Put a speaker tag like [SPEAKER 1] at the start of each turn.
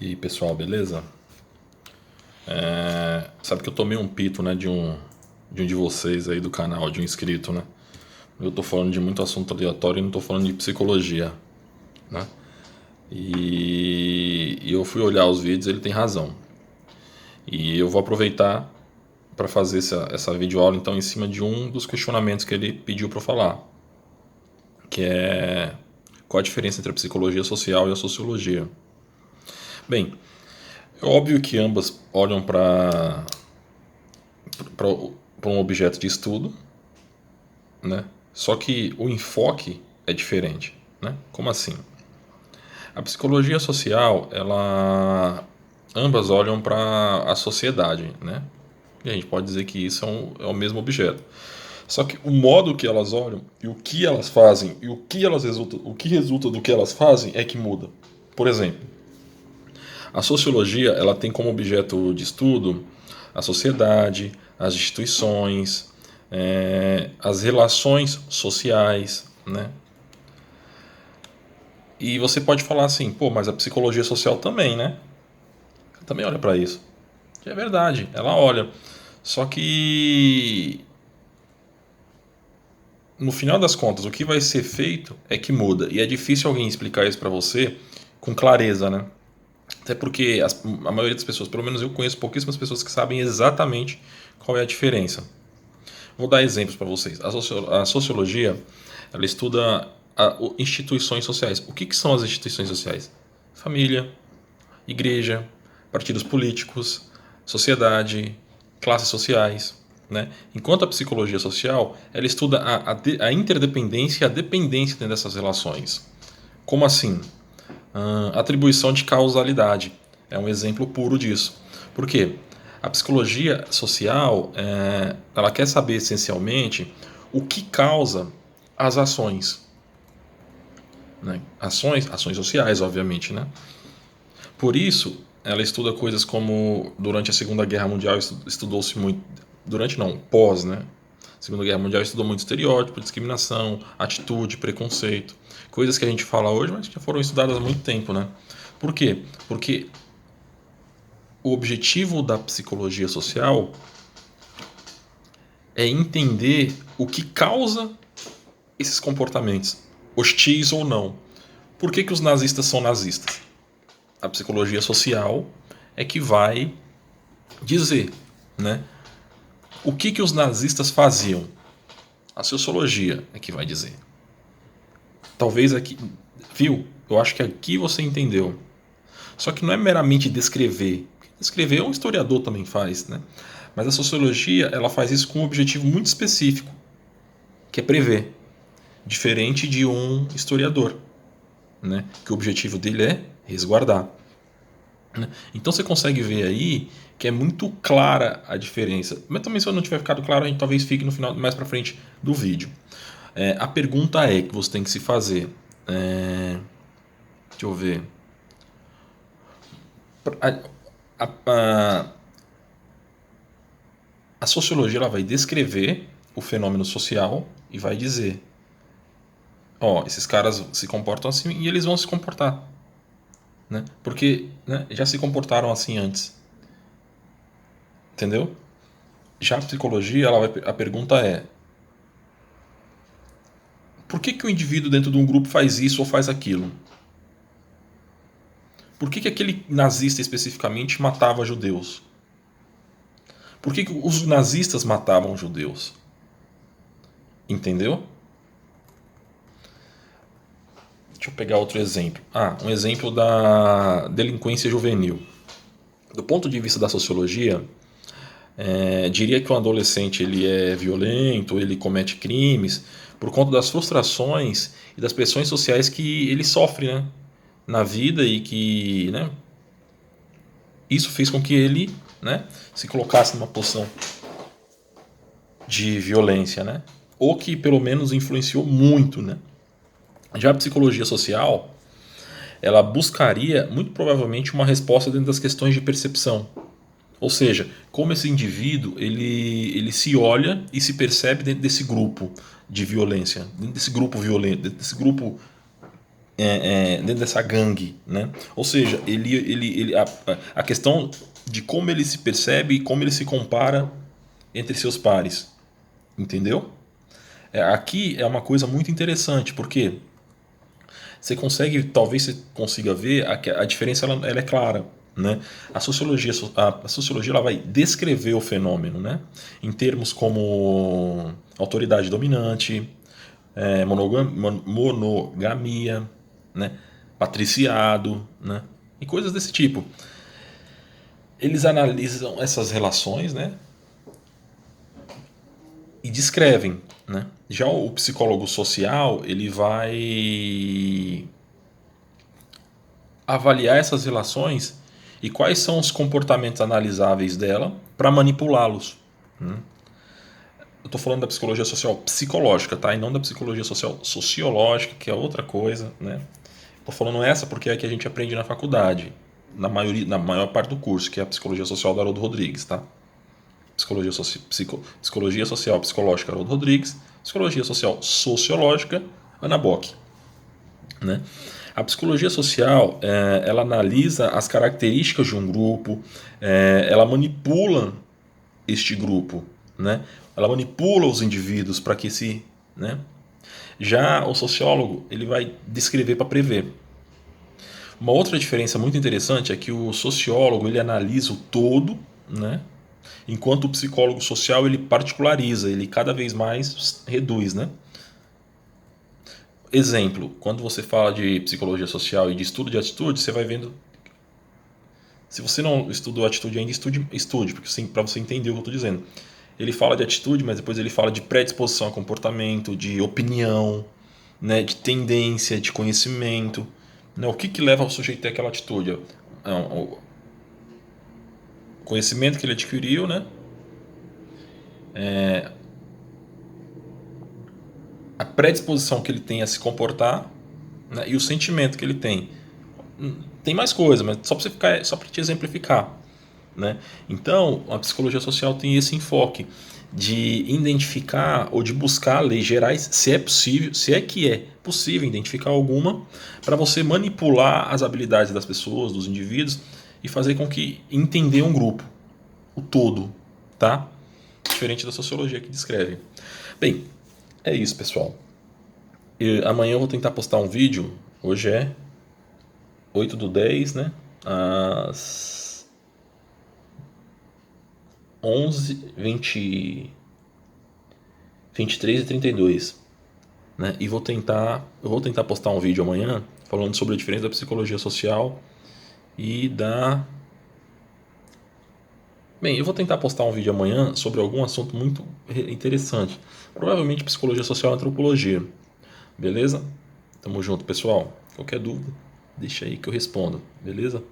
[SPEAKER 1] E aí, pessoal, beleza? Sabe que eu tomei um pito, né, de vocês aí do canal, de um inscrito, né? Eu tô falando de muito assunto aleatório e não tô falando de psicologia, né? E eu fui olhar os vídeos, ele tem razão. E eu vou aproveitar para fazer essa videoaula, então, em cima de um dos questionamentos que ele pediu para eu falar, que é qual a diferença entre a psicologia social e a sociologia. Bem, é óbvio que ambas olham para um objeto de estudo, né? Só que o enfoque é diferente, né? Como assim? A psicologia social, ela ambas olham para a sociedade, né? E a gente pode dizer que isso é o mesmo objeto. Só que o modo que elas olham e o que elas fazem e o que resulta do que elas fazem é que muda. Por exemplo, a sociologia, ela tem como objeto de estudo a sociedade, as instituições, as relações sociais, né? E você pode falar assim, pô, mas a psicologia social também, né? Também olha para isso. Que é verdade, ela olha. Só que no final das contas, o que vai ser feito é que muda. E é difícil alguém explicar isso para você com clareza, né? Até porque a maioria das pessoas, pelo menos eu conheço pouquíssimas pessoas que sabem exatamente qual é a diferença. Vou dar exemplos para vocês. A sociologia, ela estuda instituições sociais. O que são as instituições sociais? Família, igreja, partidos políticos, sociedade, classes sociais. Né? Enquanto a psicologia social, ela estuda a interdependência e a dependência dentro dessas relações. Como assim? Atribuição de causalidade é um exemplo puro disso. Por quê? A psicologia social, ela quer saber essencialmente o que causa as ações. Né? Ações sociais, obviamente, né? Por isso, ela estuda coisas como durante a Segunda Guerra Mundial estudou-se muito, durante não, pós, né? Segunda Guerra Mundial estudou muito estereótipo, discriminação, atitude, preconceito, coisas que a gente fala hoje, mas que já foram estudadas há muito tempo, né? Por quê? Porque o objetivo da psicologia social é entender o que causa esses comportamentos, hostis ou não. Por que os nazistas são nazistas? A psicologia social é que vai dizer, né? O que os nazistas faziam? A sociologia é que vai dizer. Talvez aqui, viu? Eu acho que aqui você entendeu. Só que não é meramente descrever. Descrever um historiador também faz, né? Mas a sociologia, ela faz isso com um objetivo muito específico, que é prever, diferente de um historiador, né? Que o objetivo dele é resguardar. Né? Então você consegue ver aí que é muito clara a diferença. Mas também se eu não tiver ficado claro, a gente talvez fique no final, mais para frente do vídeo. A pergunta é que você tem que se fazer. Deixa eu ver. A, a, a sociologia ela vai descrever o fenômeno social e vai dizer: ó, esses caras se comportam assim e eles vão se comportar. Né? Porque, né, já se comportaram assim antes. Entendeu? Já a psicologia, a pergunta é: por que o indivíduo dentro de um grupo faz isso ou faz aquilo? Por que aquele nazista especificamente matava judeus? Por que os nazistas matavam judeus? Entendeu? Deixa eu pegar outro exemplo. Um exemplo da delinquência juvenil. Do ponto de vista da sociologia, diria que o adolescente ele é violento, ele comete crimes por conta das frustrações e das pressões sociais que ele sofre, né, na vida e que, né, isso fez com que ele, né, se colocasse numa posição de violência, né, ou que pelo menos influenciou muito, né. Já a psicologia social, ela buscaria muito provavelmente uma resposta dentro das questões de percepção. Ou seja, como esse indivíduo ele se olha e se percebe dentro desse grupo de violência, dentro desse grupo violento, dentro desse grupo dentro dessa gangue, né? Ou seja, a questão de como ele se percebe e como ele se compara entre seus pares, entendeu? Aqui é uma coisa muito interessante, porque você consegue, talvez você consiga ver a diferença, ela é clara, né? A sociologia ela vai descrever o fenômeno, né? Em termos como autoridade dominante, monogamia, né? Patriciado, né? E coisas desse tipo. Eles analisam essas relações, né? E descrevem, né? Já o psicólogo social, ele vai avaliar essas relações e quais são os comportamentos analisáveis dela para manipulá-los. Eu estou falando da psicologia social psicológica, tá? E não da psicologia social sociológica, que é outra coisa, né? Estou falando essa porque é a que a gente aprende na faculdade, na maior parte do curso, que é a psicologia social do Haroldo Rodrigues, tá? Psicologia social psicológica Haroldo Rodrigues, psicologia social sociológica Ana Bock, né? A psicologia social, ela analisa as características de um grupo, ela manipula este grupo, né? Ela manipula os indivíduos para que né? Já o sociólogo, ele vai descrever para prever. Uma outra diferença muito interessante é que o sociólogo, ele analisa o todo, né? Enquanto o psicólogo social, ele particulariza, ele cada vez mais reduz, né? Exemplo, quando você fala de psicologia social e de estudo de atitude, você vai vendo. Se você não estudou atitude ainda, estude porque para você entender o que eu estou dizendo. Ele fala de atitude, mas depois ele fala de predisposição a comportamento, de opinião, né, de tendência, de conhecimento. Né, o que leva o sujeito a ter aquela atitude? O conhecimento que ele adquiriu, né, a predisposição que ele tem a se comportar, né, e o sentimento que ele tem. Tem mais coisa, mas só para te exemplificar. Né? Então, a psicologia social tem esse enfoque de identificar ou de buscar leis gerais, se é possível, se é que é possível identificar alguma, para você manipular as habilidades das pessoas, dos indivíduos e fazer com que entender um grupo, o todo, tá? Diferente da sociologia que descreve. Bem, é isso, pessoal. Amanhã eu vou tentar postar um vídeo. Hoje é 8/10, né? Às 11, 23h32, né? E eu vou tentar postar um vídeo amanhã falando sobre a diferença da psicologia social e da... Bem, eu vou tentar postar um vídeo amanhã sobre algum assunto muito interessante. Provavelmente psicologia social e antropologia. Beleza? Tamo junto, pessoal. Qualquer dúvida, deixa aí que eu respondo. Beleza?